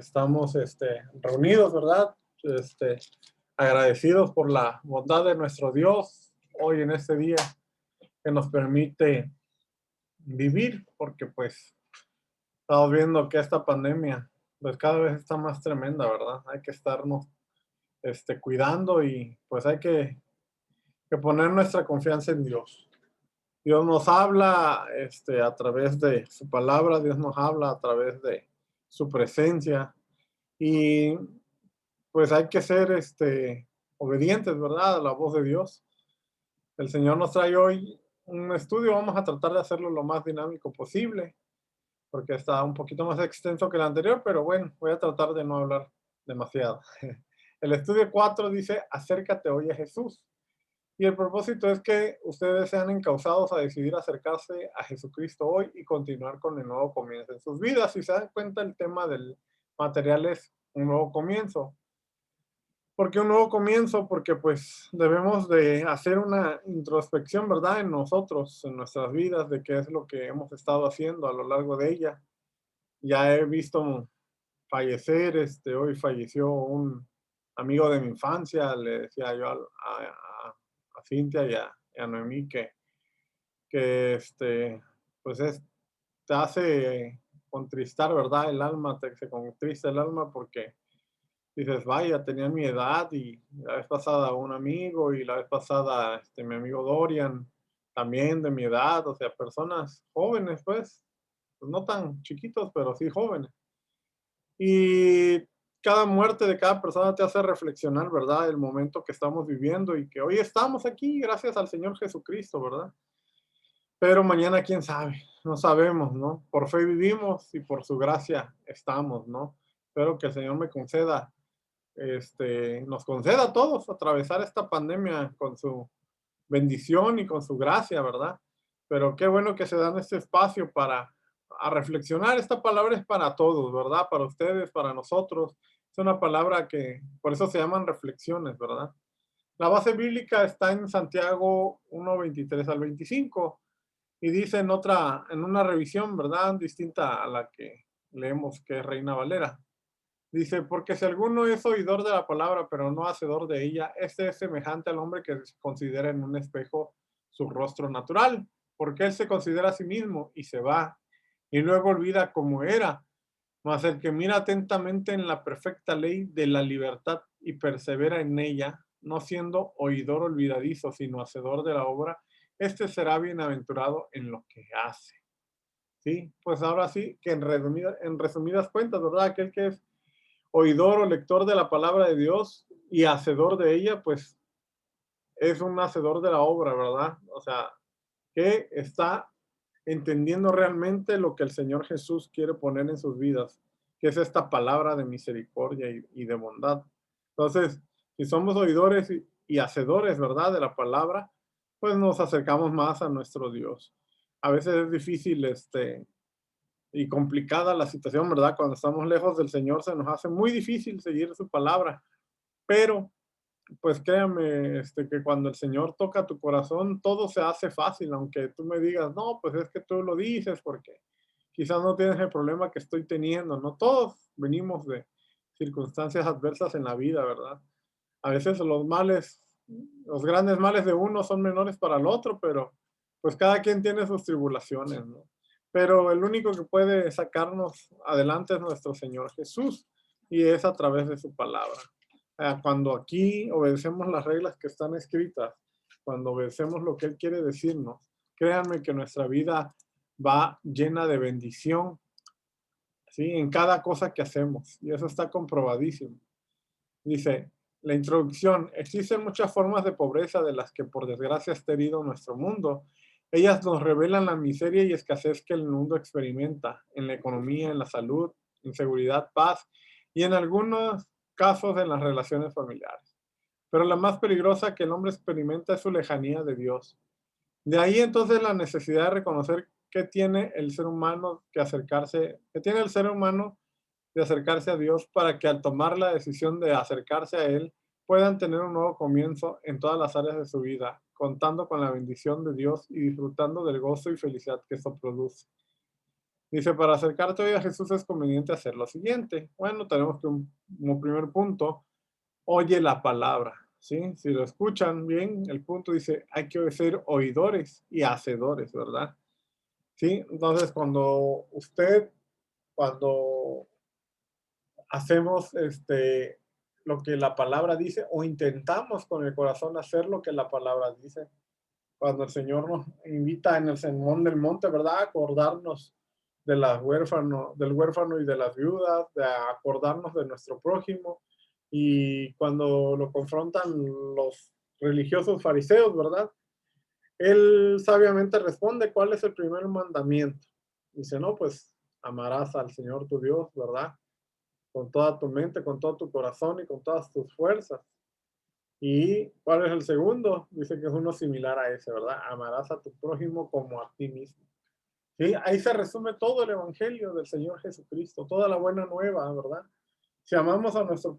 estamos reunidos, ¿verdad? Este, Agradecidos por la bondad de nuestro Dios hoy en este día que nos permite vivir, porque pues estamos viendo que esta pandemia pues cada vez está más tremenda, ¿verdad? Hay que estarnos cuidando y pues hay que poner nuestra confianza en Dios. Dios nos habla a través de su palabra, Dios nos habla a través de su presencia y pues hay que ser obedientes, ¿verdad? A la voz de Dios. El Señor nos trae hoy un estudio, vamos a tratar de hacerlo lo más dinámico posible, porque está un poquito más extenso que el anterior, pero bueno, voy a tratar de no hablar demasiado. El estudio 4 dice, acércate hoy a Jesús. Y el propósito es que ustedes sean encausados a decidir acercarse a Jesucristo hoy y continuar con el nuevo comienzo en sus vidas. Si se dan cuenta, el tema del material es un nuevo comienzo. ¿Por qué un nuevo comienzo? Porque pues debemos de hacer una introspección, ¿verdad? En nosotros, en nuestras vidas, de qué es lo que hemos estado haciendo a lo largo de ella. Ya he visto fallecer, hoy falleció un amigo de mi infancia, le decía yo a Cintia y a Noemí que pues te hace contristar, ¿verdad? El alma, se contrista el alma porque dices, vaya, tenía mi edad y la vez pasada un amigo y la vez pasada mi amigo Dorian, también de mi edad, o sea, personas jóvenes, pues no tan chiquitos, pero sí jóvenes. Y cada muerte de cada persona te hace reflexionar, ¿verdad? El momento que estamos viviendo y que hoy estamos aquí gracias al Señor Jesucristo, ¿verdad? Pero mañana, quién sabe, no sabemos, ¿no? Por fe vivimos y por su gracia estamos, ¿no? Espero que el Señor me conceda nos conceda a todos atravesar esta pandemia con su bendición y con su gracia, ¿verdad? Pero qué bueno que se dan este espacio para a reflexionar. Esta palabra es para todos, ¿verdad? Para ustedes, para nosotros. Es una palabra que, por eso se llaman reflexiones, ¿verdad? La base bíblica está en Santiago 1:23 al 25 y dice en una revisión, ¿verdad? Distinta a la que leemos, que es Reina Valera. Dice, porque si alguno es oidor de la palabra, pero no hacedor de ella, este es semejante al hombre que se considera en un espejo su rostro natural, porque él se considera a sí mismo y se va, y luego olvida cómo era. Mas el que mira atentamente en la perfecta ley de la libertad y persevera en ella, no siendo oidor olvidadizo, sino hacedor de la obra, este será bienaventurado en lo que hace. Sí, pues ahora sí, que en resumidas cuentas, ¿verdad? Aquel que es oidor o lector de la palabra de Dios y hacedor de ella, pues es un hacedor de la obra, ¿verdad? O sea, que está entendiendo realmente lo que el Señor Jesús quiere poner en sus vidas, que es esta palabra de misericordia y de bondad. Entonces, si somos oidores y hacedores, ¿verdad? De la palabra, pues nos acercamos más a nuestro Dios. A veces es difícil, y complicada la situación, ¿verdad? Cuando estamos lejos del Señor se nos hace muy difícil seguir su palabra, pero pues créame, que cuando el Señor toca tu corazón, todo se hace fácil, aunque tú me digas, no, pues es que tú lo dices porque quizás no tienes el problema que estoy teniendo, ¿no? Todos venimos de circunstancias adversas en la vida, ¿verdad? A veces los males, los grandes males de uno son menores para el otro, pero pues cada quien tiene sus tribulaciones, ¿no? Pero el único que puede sacarnos adelante es nuestro Señor Jesús y es a través de su palabra. Cuando aquí obedecemos las reglas que están escritas, cuando obedecemos lo que Él quiere decirnos, créanme que nuestra vida va llena de bendición, ¿sí? En cada cosa que hacemos, y eso está comprobadísimo. Dice, la introducción, existen muchas formas de pobreza de las que por desgracia está herido nuestro mundo. Ellas nos revelan la miseria y escasez que el mundo experimenta en la economía, en la salud, inseguridad, paz y en algunos casos en las relaciones familiares. Pero la más peligrosa que el hombre experimenta es su lejanía de Dios. De ahí entonces la necesidad de reconocer que tiene el ser humano que tiene el ser humano de acercarse a Dios para que al tomar la decisión de acercarse a Él puedan tener un nuevo comienzo en todas las áreas de su vida, contando con la bendición de Dios y disfrutando del gozo y felicidad que eso produce. Dice, para acercarte hoy a Jesús es conveniente hacer lo siguiente. Bueno, tenemos que, como primer punto, oye la palabra, ¿sí? Si lo escuchan bien, el punto dice, hay que ser oidores y hacedores, ¿verdad? Sí, entonces cuando hacemos lo que la palabra dice o intentamos con el corazón hacer lo que la palabra dice, cuando el Señor nos invita en el sermón del monte, ¿verdad? A acordarnos de del huérfano y de las viudas, de acordarnos de nuestro prójimo. Y cuando lo confrontan los religiosos fariseos, ¿verdad? Él sabiamente responde, ¿cuál es el primer mandamiento? Dice, no, pues amarás al Señor tu Dios, ¿verdad? Con toda tu mente, con todo tu corazón y con todas tus fuerzas. ¿Y cuál es el segundo? Dice que es uno similar a ese, ¿verdad? Amarás a tu prójimo como a ti mismo. ¿Sí? Ahí se resume todo el evangelio del Señor Jesucristo, toda la buena nueva, ¿verdad? Si amamos a nuestro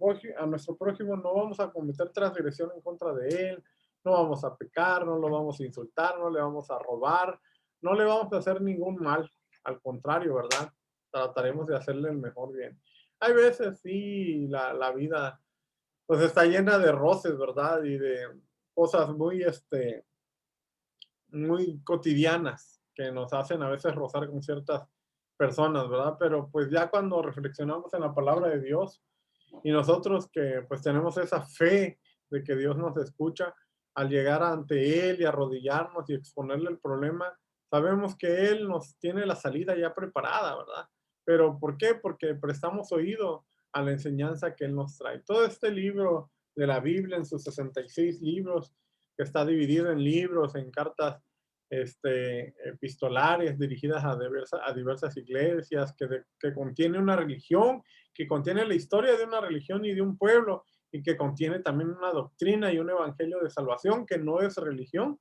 prójimo, no vamos a cometer transgresión en contra de él, no vamos a pecar, no lo vamos a insultar, no le vamos a robar, no le vamos a hacer ningún mal. Al contrario, ¿verdad? Trataremos de hacerle el mejor bien. Hay veces, sí, la vida pues está llena de roces, ¿verdad? Y de cosas muy cotidianas que nos hacen a veces rozar con ciertas personas, ¿verdad? Pero pues ya cuando reflexionamos en la palabra de Dios y nosotros que pues tenemos esa fe de que Dios nos escucha, al llegar ante Él y arrodillarnos y exponerle el problema, sabemos que Él nos tiene la salida ya preparada, ¿verdad? Pero ¿por qué? Porque prestamos oído a la enseñanza que Él nos trae. Todo este libro de la Biblia en sus 66 libros, que está dividido en libros, en cartas epistolares dirigidas a diversas iglesias, que contiene una religión, que contiene la historia de una religión y de un pueblo, y que contiene también una doctrina y un evangelio de salvación que no es religión.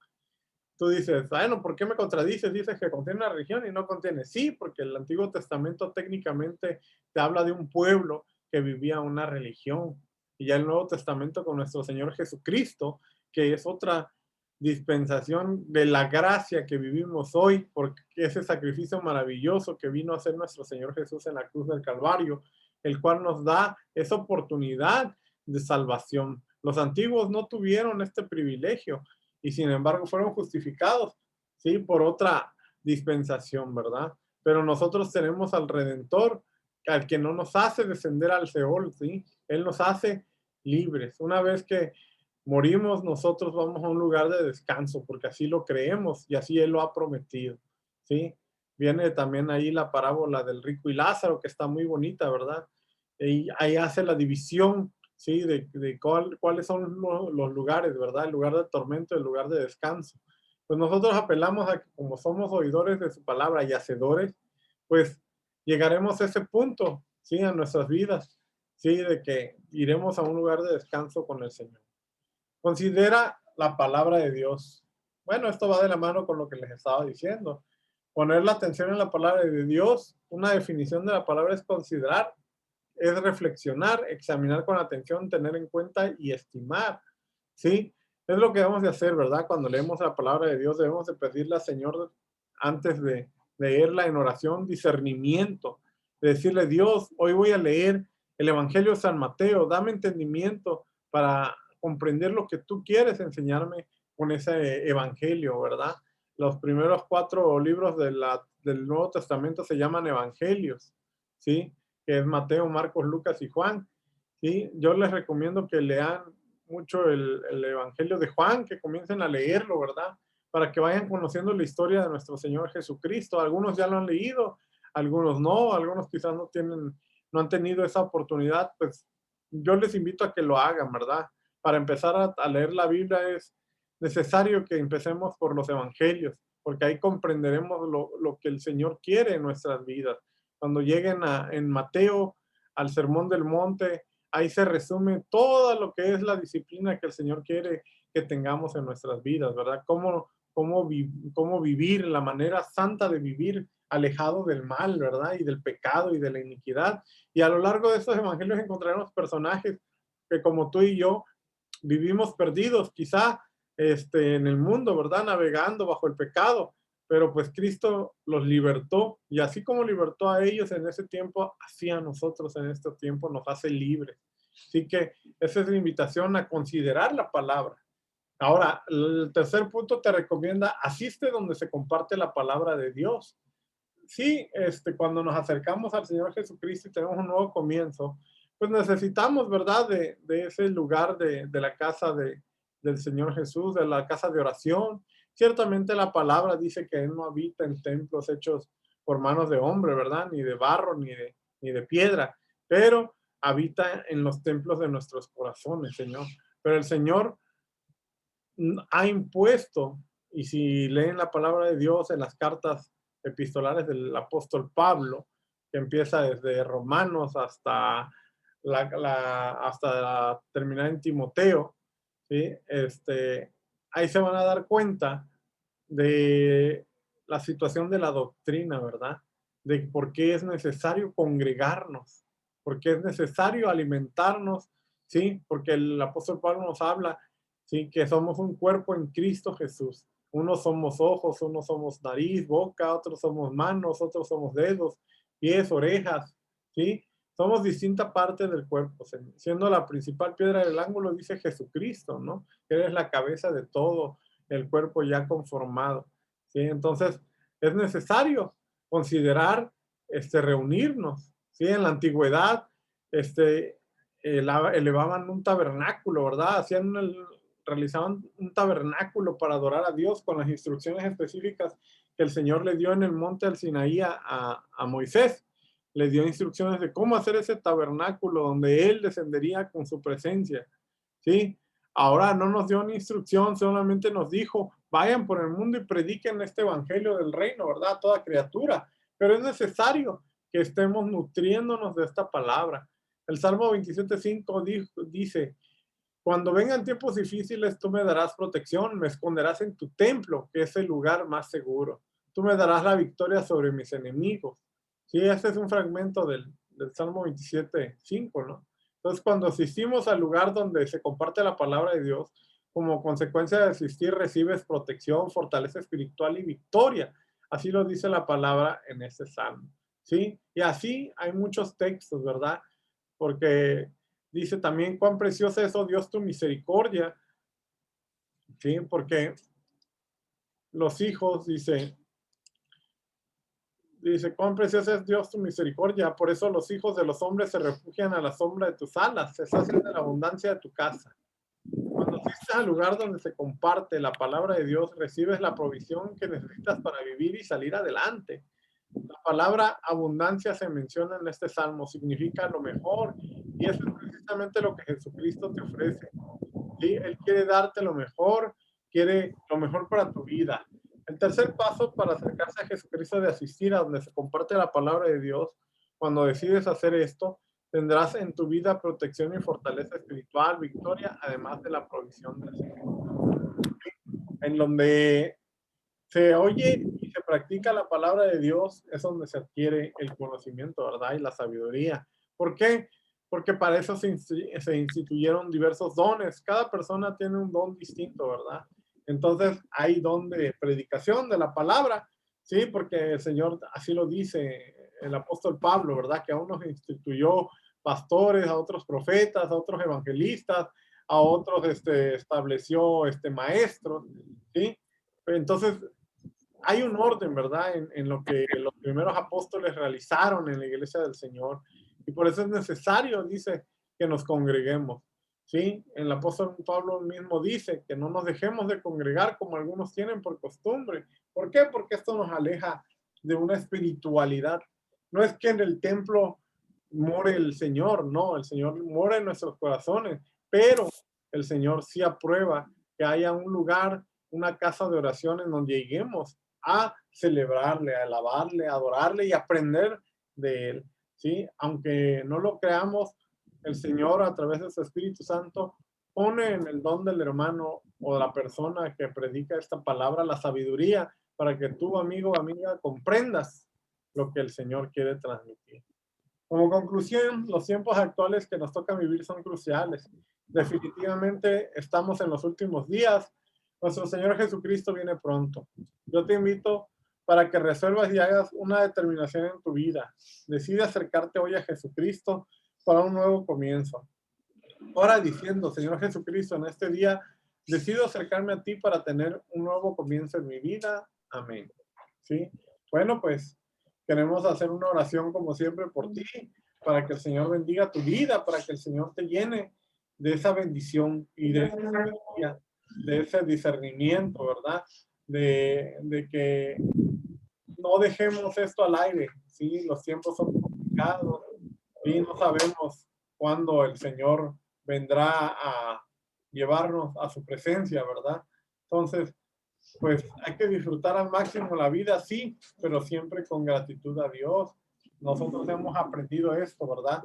Tú dices, bueno, ¿por qué me contradices? Dices que contiene una religión y no contiene. Sí, porque el Antiguo Testamento técnicamente te habla de un pueblo que vivía una religión. Y ya el Nuevo Testamento con nuestro Señor Jesucristo, que es otra dispensación de la gracia que vivimos hoy, porque ese sacrificio maravilloso que vino a hacer nuestro Señor Jesús en la cruz del Calvario, el cual nos da esa oportunidad de salvación. Los antiguos no tuvieron este privilegio y sin embargo fueron justificados, ¿sí? Por otra dispensación, ¿verdad? Pero nosotros tenemos al Redentor, al que no nos hace descender al Seol, ¿sí? Él nos hace libres. Una vez que morimos, nosotros vamos a un lugar de descanso, porque así lo creemos y así Él lo ha prometido, ¿sí? Viene también ahí la parábola del rico y Lázaro, que está muy bonita, ¿verdad? Y ahí hace la división, ¿sí? De cuáles son los lugares, ¿verdad? El lugar de tormento, el lugar de descanso. Pues nosotros apelamos a que como somos oidores de su palabra y hacedores, pues llegaremos a ese punto, ¿sí? En nuestras vidas, ¿sí? De que iremos a un lugar de descanso con el Señor. Considera la palabra de Dios. Bueno, esto va de la mano con lo que les estaba diciendo. Poner la atención en la palabra de Dios, una definición de la palabra es considerar, es reflexionar, examinar con atención, tener en cuenta y estimar, ¿sí? Es lo que debemos de hacer, ¿verdad? Cuando leemos la palabra de Dios, debemos de pedirle al Señor, antes de leerla en oración, discernimiento, de decirle, Dios, hoy voy a leer el Evangelio de San Mateo, dame entendimiento para comprender lo que tú quieres enseñarme con ese Evangelio, ¿verdad? Los primeros 4 libros del Nuevo Testamento se llaman Evangelios, ¿sí? Que es Mateo, Marcos, Lucas y Juan. ¿Sí? Yo les recomiendo que lean mucho el Evangelio de Juan, que comiencen a leerlo, ¿verdad? Para que vayan conociendo la historia de nuestro Señor Jesucristo. Algunos ya lo han leído, algunos no, algunos quizás no han tenido esa oportunidad, pues yo les invito a que lo hagan, ¿verdad? Para empezar a leer la Biblia es necesario que empecemos por los evangelios, porque ahí comprenderemos lo que el Señor quiere en nuestras vidas. Cuando lleguen en Mateo al Sermón del Monte, ahí se resume todo lo que es la disciplina que el Señor quiere que tengamos en nuestras vidas, ¿verdad? Cómo vivir, la manera santa de vivir alejado del mal, ¿verdad? Y del pecado y de la iniquidad. Y a lo largo de estos evangelios encontraremos personajes que como tú y yo vivimos perdidos, quizá en el mundo, ¿verdad? Navegando bajo el pecado, pero pues Cristo los libertó, y así como libertó a ellos en ese tiempo, así a nosotros en este tiempo nos hace libres. Así que esa es la invitación a considerar la palabra. Ahora, el tercer punto te recomienda, asiste donde se comparte la palabra de Dios. Sí, cuando nos acercamos al Señor Jesucristo y tenemos un nuevo comienzo, pues necesitamos, ¿verdad? De ese lugar de la casa del Señor Jesús, de la casa de oración. Ciertamente la palabra dice que Él no habita en templos hechos por manos de hombre, ¿verdad? Ni de barro, ni de piedra, pero habita en los templos de nuestros corazones, Señor. Pero el Señor ha impuesto, y si leen la palabra de Dios en las cartas epistolares del apóstol Pablo, que empieza desde Romanos hasta terminar en Timoteo, ¿sí? Ahí se van a dar cuenta de la situación de la doctrina, ¿verdad? De por qué es necesario congregarnos, por qué es necesario alimentarnos, ¿sí? Porque el apóstol Pablo nos habla, ¿sí? Que somos un cuerpo en Cristo Jesús. Unos somos ojos, unos somos nariz, boca, otros somos manos, otros somos dedos, pies, orejas, ¿sí? Somos distinta parte del cuerpo, siendo la principal piedra del ángulo, dice Jesucristo, ¿no? Él es la cabeza de todo el cuerpo ya conformado, ¿sí? Entonces, es necesario considerar reunirnos, ¿sí? En la antigüedad, elevaban un tabernáculo, ¿verdad? Realizaban un tabernáculo para adorar a Dios con las instrucciones específicas que el Señor le dio en el monte del Sinaí a Moisés. Le dio instrucciones de cómo hacer ese tabernáculo donde Él descendería con su presencia, ¿sí? Ahora no nos dio una instrucción, solamente nos dijo, vayan por el mundo y prediquen este evangelio del reino, ¿verdad? A toda criatura. Pero es necesario que estemos nutriéndonos de esta palabra. El Salmo 27:5 dice, cuando vengan tiempos difíciles, tú me darás protección, me esconderás en tu templo, que es el lugar más seguro. Tú me darás la victoria sobre mis enemigos. Sí, este es un fragmento del Salmo 27:5, ¿no? Entonces, cuando asistimos al lugar donde se comparte la palabra de Dios, como consecuencia de asistir, recibes protección, fortaleza espiritual y victoria. Así lo dice la palabra en este salmo, ¿sí? Y así hay muchos textos, ¿verdad? Porque dice también, cuán preciosa es, oh Dios, tu misericordia, ¿sí? Porque los hijos, dice, cuán preciosa es Dios tu misericordia, por eso los hijos de los hombres se refugian a la sombra de tus alas, se sacian de la abundancia de tu casa. Cuando asistes al lugar donde se comparte la palabra de Dios, recibes la provisión que necesitas para vivir y salir adelante. La palabra abundancia se menciona en este salmo, significa lo mejor, y eso es precisamente lo que Jesucristo te ofrece. ¿Sí? Él quiere darte lo mejor, quiere lo mejor para tu vida. El tercer paso para acercarse a Jesucristo es de asistir a donde se comparte la palabra de Dios. Cuando decides hacer esto, tendrás en tu vida protección y fortaleza espiritual, victoria, además de la provisión del Señor. En donde se oye y se practica la palabra de Dios, es donde se adquiere el conocimiento, ¿verdad? Y la sabiduría. ¿Por qué? Porque para eso se instituyeron diversos dones. Cada persona tiene un don distinto, ¿verdad? Entonces hay don de predicación de la palabra, ¿sí? Porque el Señor así lo dice el apóstol Pablo, ¿verdad? Que a unos instituyó pastores, a otros profetas, a otros evangelistas, a otros estableció maestros, ¿sí? Entonces, hay un orden, ¿verdad? En lo que los primeros apóstoles realizaron en la iglesia del Señor. Y por eso es necesario, dice, que nos congreguemos. ¿Sí? El apóstol Pablo mismo dice que no nos dejemos de congregar como algunos tienen por costumbre. ¿Por qué? Porque esto nos aleja de una espiritualidad. No es que en el templo more el Señor, no, el Señor mora en nuestros corazones, pero el Señor sí aprueba que haya un lugar, una casa de oración en donde lleguemos a celebrarle, a alabarle, a adorarle y aprender de él, ¿sí? Aunque no lo creamos, el Señor a través de su Espíritu Santo pone en el don del hermano o de la persona que predica esta palabra la sabiduría para que tú, amigo o amiga, comprendas lo que el Señor quiere transmitir. Como conclusión, los tiempos actuales que nos toca vivir son cruciales. Definitivamente estamos en los últimos días. Nuestro Señor Jesucristo viene pronto. Yo te invito para que resuelvas y hagas una determinación en tu vida. Decide acercarte hoy a Jesucristo para un nuevo comienzo. Ora diciendo, Señor Jesucristo, en este día decido acercarme a ti para tener un nuevo comienzo en mi vida. Amén. ¿Sí? Bueno, pues queremos hacer una oración como siempre por ti, para que el Señor bendiga tu vida, para que el Señor te llene de esa bendición y de esa sabiduría, de ese discernimiento, ¿verdad? De que no dejemos esto al aire, ¿sí? Los tiempos son complicados y no sabemos cuándo el Señor vendrá a llevarnos a su presencia, ¿verdad? Entonces, pues hay que disfrutar al máximo la vida, sí, pero siempre con gratitud a Dios. Nosotros hemos aprendido esto, ¿verdad?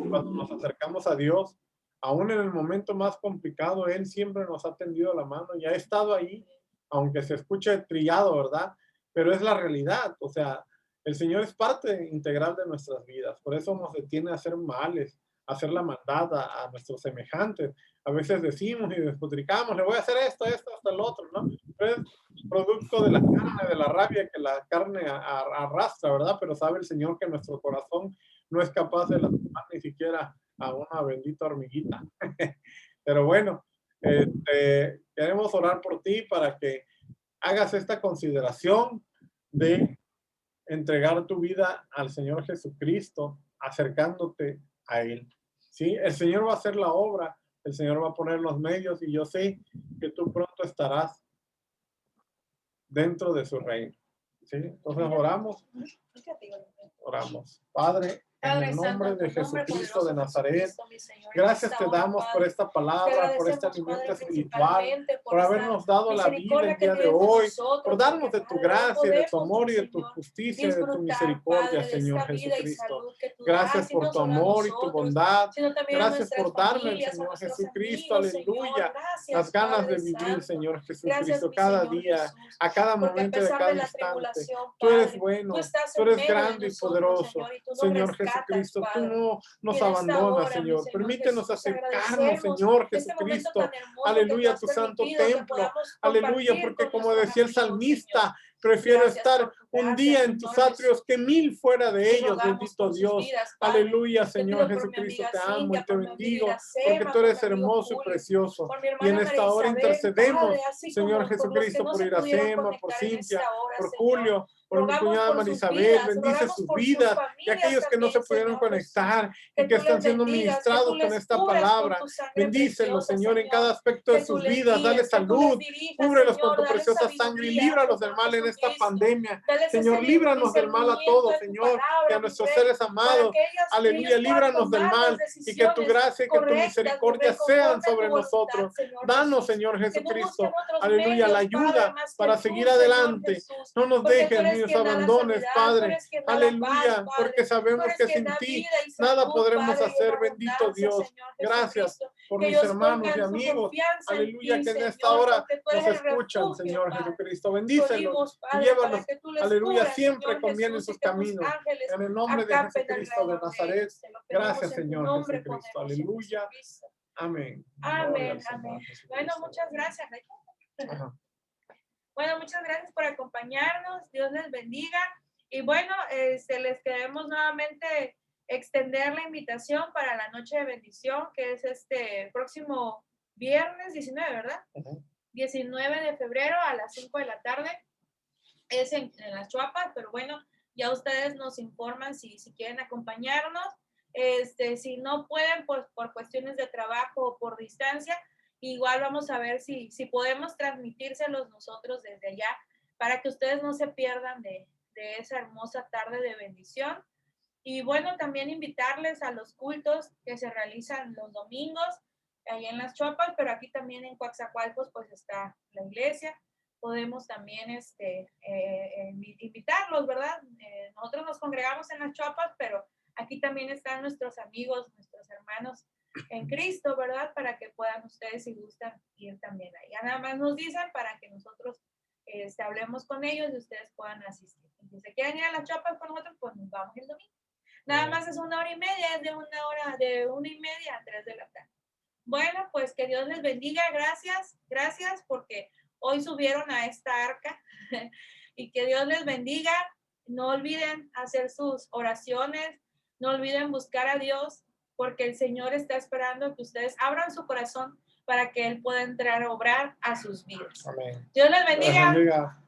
Cuando nos acercamos a Dios, aún en el momento más complicado, Él siempre nos ha tendido la mano y ha estado ahí, aunque se escuche trillado, ¿verdad? Pero es la realidad, o sea, el Señor es parte integral de nuestras vidas, por eso nos detiene a hacer males, a hacer la maldad a nuestros semejantes. A veces decimos y despotricamos, le voy a hacer esto, esto, hasta el otro, ¿no? Pero es producto de la carne, de la rabia que la carne arrastra, ¿verdad? Pero sabe el Señor que nuestro corazón no es capaz de lastimar ni siquiera a una bendita hormiguita. Pero bueno, queremos orar por ti para que hagas esta consideración de entregar tu vida al Señor Jesucristo, acercándote a Él. ¿Sí? El Señor va a hacer la obra, el Señor va a poner los medios y yo sé que tú pronto estarás dentro de su reino. ¿Sí? Entonces oramos. Oramos. Padre, en el nombre de Jesucristo de Nazaret, gracias te damos por esta palabra, por este alimento espiritual, por habernos dado la vida el día de hoy, por darnos de tu gracia, de tu amor y de tu justicia, de tu misericordia, Señor Jesucristo. Gracias por tu amor y tu bondad. Gracias por darme, Señor Jesucristo, aleluya, las ganas de vivir, Señor Jesucristo, cada día, a cada momento de cada instante. Tú eres bueno, tú eres grande y poderoso. Señor Jesucristo, tú no nos abandonas, Señor. Permítenos acercarnos, Señor Jesucristo. Aleluya, a tu santo templo. Aleluya, porque como decía el salmista, prefiero estar un día en tus atrios que 1000 fuera de ellos, bendito Dios. Aleluya, Señor Jesucristo, te amo y te bendigo, porque tú eres hermoso y precioso. Y en esta hora intercedemos, Señor Jesucristo, por Iracema, por Cintia, por Julio, por mi cuñada Marisabel, bendice sus vidas y aquellos que no se pudieron conectar y que están siendo ministrados con esta palabra. Bendícelos, Señor, en cada aspecto de sus vidas. Dale salud, cúbrelos con tu preciosa sangre y líbralos del mal en esta pandemia. Señor, líbranos del mal a todos, Señor, y a nuestros seres amados. Aleluya, líbranos del mal y que tu gracia y que tu misericordia sean sobre nosotros. Danos, Señor Jesucristo, aleluya, la ayuda para seguir adelante. No nos dejes ni nos abandones, Padre. Aleluya, porque sabemos que sin ti nada podremos hacer, bendito Dios. Gracias por mis hermanos y amigos. Aleluya, que en esta hora nos escuchan, Señor Jesucristo. Bendícelos y llévalos, aleluya, siempre conviene sus caminos. En el nombre de Jesucristo de Nazaret. Gracias, Señor Jesucristo. Aleluya. Amén. Amén, amén. Bueno, muchas gracias. Ajá. Bueno, muchas gracias por acompañarnos. Dios les bendiga. Y bueno, les queremos nuevamente extender la invitación para la noche de bendición, que es este próximo viernes 19, ¿verdad? 19 de febrero a las 5 de la tarde. Es en las Chuapas, pero bueno, ya ustedes nos informan si quieren acompañarnos. Si no pueden, pues por cuestiones de trabajo o por distancia, igual vamos a ver si podemos transmitírselos nosotros desde allá para que ustedes no se pierdan de esa hermosa tarde de bendición. Y bueno, también invitarles a los cultos que se realizan los domingos ahí en las Chuapas, pero aquí también en Coatzacoalcos pues está la iglesia. Podemos también invitarlos, ¿verdad? Nosotros nos congregamos en las Chuapas, pero aquí también están nuestros amigos, nuestros hermanos en Cristo, ¿verdad? Para que puedan ustedes, si gustan, ir también ahí. Ya nada más nos dicen para que nosotros hablemos con ellos y ustedes puedan asistir. Si se quieren ir a las Chuapas con nosotros, pues nos vamos el domingo. Nada más es 1 hora y media, es de 1 hora, de 1:30 a 3 de la tarde. Bueno, pues que Dios les bendiga. Gracias porque hoy subieron a esta arca y que Dios les bendiga. No olviden hacer sus oraciones, no olviden buscar a Dios, porque el Señor está esperando que ustedes abran su corazón para que Él pueda entrar a obrar a sus vidas. Amén. Dios les bendiga.